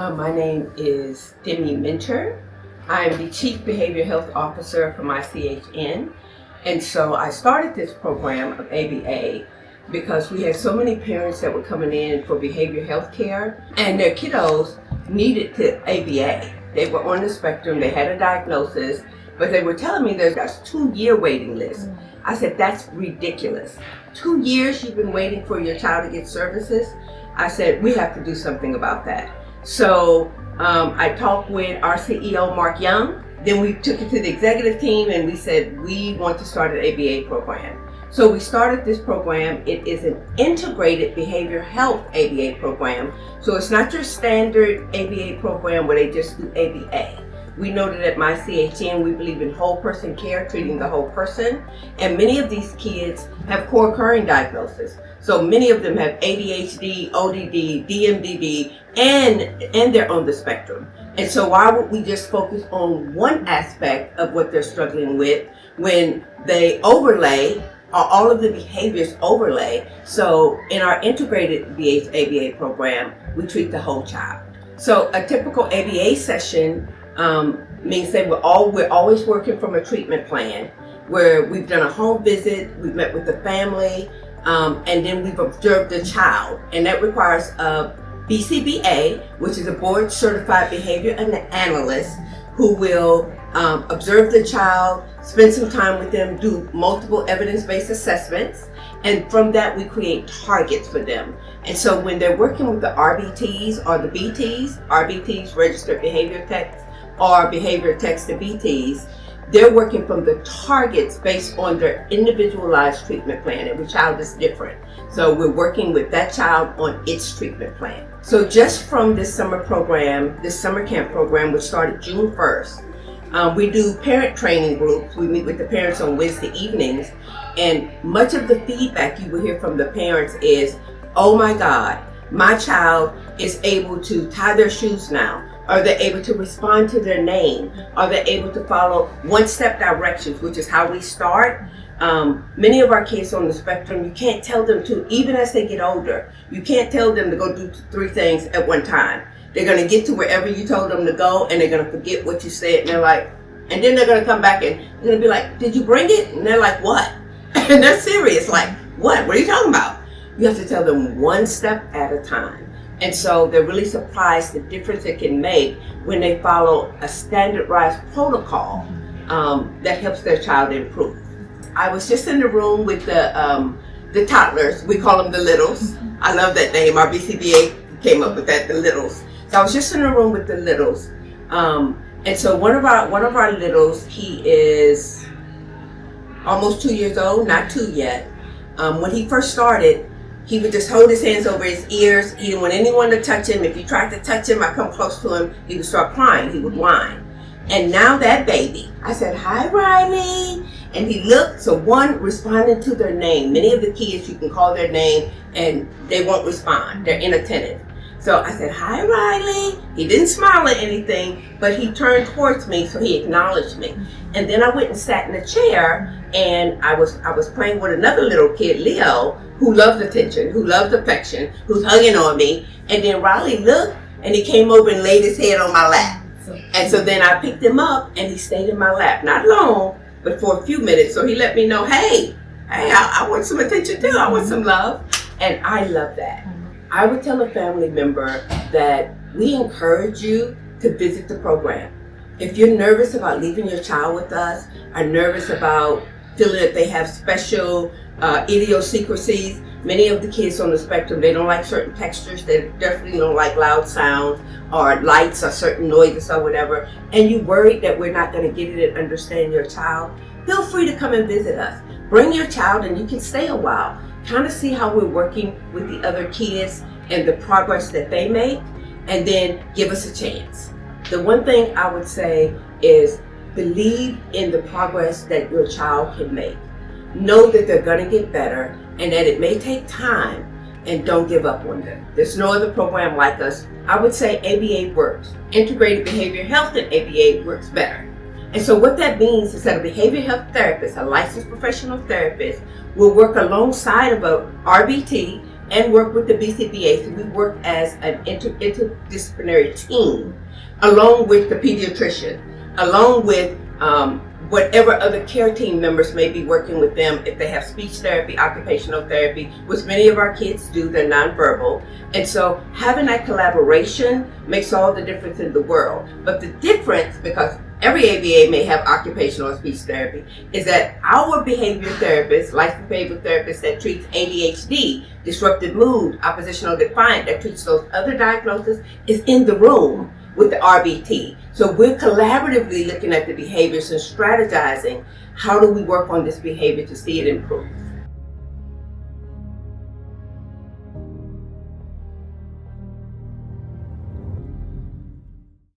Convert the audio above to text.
My name is Demeatraus Minter. I'm the Chief Behavior Health Officer for MyCHN. And so I started this program of ABA because we had so many parents that were coming in for behavior health care and their kiddos needed the ABA. They were on the spectrum, they had a diagnosis, but they were telling me there's a 2-year waiting list. I said, that's ridiculous. 2 years you've been waiting for your child to get services? I said, we have to do something about that. So I talked with our CEO, Mark Young. Then we took it to the executive team and we said, we want to start an ABA program. So we started this program. It is an integrated behavior health ABA program. So it's not your standard ABA program where they just do ABA. We know that at MyCHN, we believe in whole person care, treating the whole person. And many of these kids have co-occurring diagnoses. So many of them have ADHD, ODD, DMDD, and they're on the spectrum. And so why would we just focus on one aspect of what they're struggling with when they overlay, or all of the behaviors overlay? So in our integrated ABA program, we treat the whole child. So a typical ABA session means that we're always working from a treatment plan where we've done a home visit, we've met with the family, and then we've observed the child. And that requires a BCBA, which is a Board-Certified Behavior Analyst, who will observe the child, spend some time with them, do multiple evidence-based assessments, and from that we create targets for them. And so when they're working with the RBTs or the BTs, RBTs, Registered Behavior Techs, or Behavior Techs to BTs, they're working from the targets based on their individualized treatment plan. Every child is different. So we're working with that child on its treatment plan. So just from this summer program, this summer camp program, which started June 1st, we do parent training groups. We meet with the parents on Wednesday evenings. And much of the feedback you will hear from the parents is, oh my God, my child is able to tie their shoes now. Are they able to respond to their name? Are they able to follow one-step directions, which is how we start? Many of our kids on the spectrum, you can't tell them to, even as they get older, you can't tell them to go do 3 things at one time. They're going to get to wherever you told them to go, and they're going to forget what you said, and they're like, and then they're going to come back and they're going to be like, did you bring it? And they're like, what? And they're serious, like, what? What are you talking about? You have to tell them one step at a time. And so they're really surprised the difference it can make when they follow a standardized protocol that helps their child improve. I was just in the room with the toddlers. We call them the littles. I love that name. Our BCBA came up with that, the littles. So I was just in the room with the littles. And so one of our littles, he is almost 2 years old, not 2 yet. When he first started, he would just hold his hands over his ears. He didn't want anyone to touch him. If you tried to touch him, I come close to him, he would start crying. He would whine. And now that baby, I said, hi, Riley. And he looked, so one, responding to their name. Many of the kids, you can call their name and they won't respond. They're inattentive. So I said, hi, Riley. He didn't smile at anything, but he turned towards me, so he acknowledged me. And then I went and sat in a chair, and I was playing with another little kid, Leo, who loves attention, who loves affection, who's hugging on me. And then Riley looked, and he came over and laid his head on my lap. And so then I picked him up, and he stayed in my lap. Not long, but for a few minutes. So he let me know, hey, I want some attention too. I want some love. And I love that. I would tell a family member that we encourage you to visit the program. If you're nervous about leaving your child with us, are nervous about feeling that they have special idiosyncrasies, many of the kids on the spectrum, they don't like certain textures, they definitely don't like loud sound or lights or certain noises or whatever, and you're worried that we're not going to get it and understand your child, feel free to come and visit us. Bring your child and you can stay a while. Kind of see how we're working with the other kids and the progress that they make, and then give us a chance. The one thing I would say is believe in the progress that your child can make. Know that they're going to get better and that it may take time, and don't give up on them. There's no other program like us. I would say ABA works. Integrated Behavior Health and ABA works better. And so what that means is that a behavior health therapist, a licensed professional therapist, will work alongside of a RBT and work with the BCBAs. So we work as an interdisciplinary team, along with the pediatrician, along with whatever other care team members may be working with them. If they have speech therapy, occupational therapy, which many of our kids do, they're nonverbal. And so having that collaboration makes all the difference in the world. But the difference, because every ABA may have occupational or speech therapy, is that our behavior therapists, licensed behavioral therapists that treats ADHD, disrupted mood, oppositional defiant, that treats those other diagnoses, is in the room with the RBT. So we're collaboratively looking at the behaviors and strategizing how do we work on this behavior to see it improve.